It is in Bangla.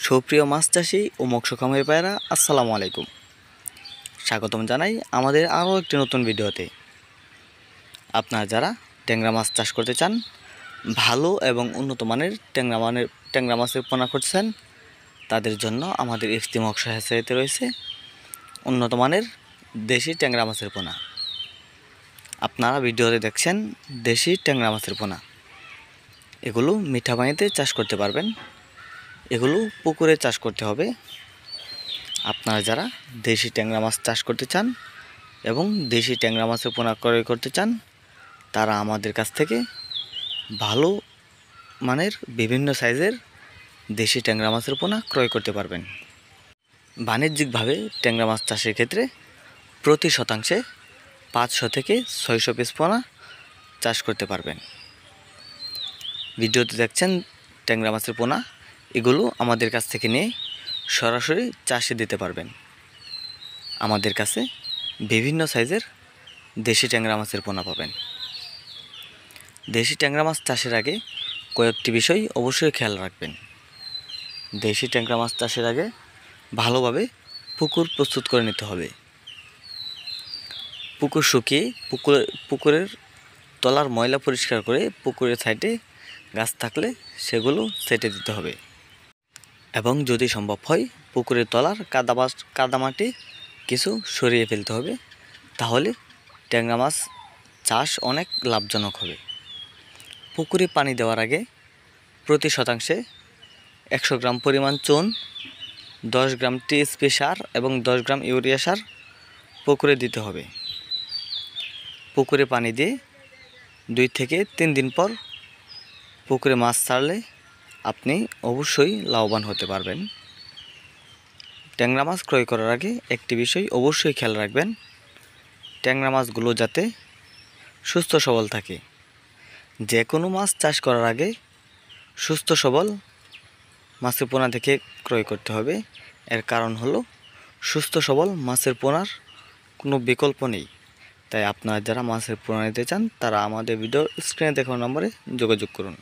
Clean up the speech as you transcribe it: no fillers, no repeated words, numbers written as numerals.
সুপ্রিয় মাছ চাষি ও মৎস্য খামারি ভাইরা, আসসালামু আলাইকুম। স্বাগতম জানাই আমাদের আরও একটি নতুন ভিডিওতে। আপনারা যারা ট্যাংরা মাছ চাষ করতে চান, ভালো এবং উন্নত মানের ট্যাংরা মাছের পোনা করছেন, তাদের জন্য আমাদের এফসি মৎস্য হ্যাচারিতে রয়েছে উন্নত মানের দেশি ট্যাংরা মাছের পোনা। আপনারা ভিডিওতে দেখছেন দেশি ট্যাংরা মাছের পোনা। এগুলো মিঠা পানিতে চাষ করতে পারবেন, এগুলো পুকুরে চাষ করতে হবে। আপনারা যারা দেশি ট্যাংরা মাছ চাষ করতে চান এবং দেশি ট্যাংরা মাছের পোনা ক্রয় করতে চান, তারা আমাদের কাছ থেকে ভালো মানের বিভিন্ন সাইজের দেশি ট্যাংরা মাছের পোনা ক্রয় করতে পারবেন। বাণিজ্যিকভাবে ট্যাংরা মাছ চাষের ক্ষেত্রে প্রতি শতাংশে 500 থেকে 600 পিস পোনা চাষ করতে পারবেন। ভিডিওতে দেখছেন ট্যাংরা মাছের পোনা, এগুলো আমাদের কাছ থেকে নিয়ে সরাসরি চাষে দিতে পারবেন। আমাদের কাছে বিভিন্ন সাইজের দেশি ট্যাংরা মাছের পোনা পাবেন। দেশি ট্যাংরা মাছ চাষের আগে কয়েকটি বিষয় অবশ্যই খেয়াল রাখবেন। দেশি ট্যাংরা মাছ চাষের আগে ভালোভাবে পুকুর প্রস্তুত করে নিতে হবে। পুকুর শুকিয়ে পুকুরের তলার ময়লা পরিষ্কার করে পুকুরের সাইডে গাছ থাকলে সেগুলো সেটে দিতে হবে এবং যদি সম্ভব হয় পুকুরের তলার কাদামাটি কিছু সরিয়ে ফেলতে হবে। তাহলে ট্যাংরা মাছ চাষ অনেক লাভজনক হবে। পুকুরে পানি দেওয়ার আগে প্রতি শতাংশে 100 গ্রাম পরিমাণ চুন, 10 গ্রাম টিএসপি সার এবং 10 গ্রাম ইউরিয়া সার পুকুরে দিতে হবে। পুকুরে পানি দিয়ে 2 থেকে 3 দিন পর পুকুরে মাছ ছাড়লে আপনি অবশ্যই লাভবান হতে পারবেন। ট্যাংরা মাছ ক্রয় করার আগে একটি বিষয় অবশ্যই খেয়াল রাখবেন, ট্যাংরা মাছগুলো যাতে সুস্থ সবল থাকে। যে কোনো মাছ চাষ করার আগে সুস্থ সবল মাছের পোনা থেকে ক্রয় করতে হবে। এর কারণ হলো সুস্থ সবল মাছের পোনার কোনো বিকল্প নেই। তাই আপনারা যারা মাছের পোনা নিতে চান, তারা আমাদের ভিডিওর স্ক্রিনে দেখানো নম্বরে যোগাযোগ করুন।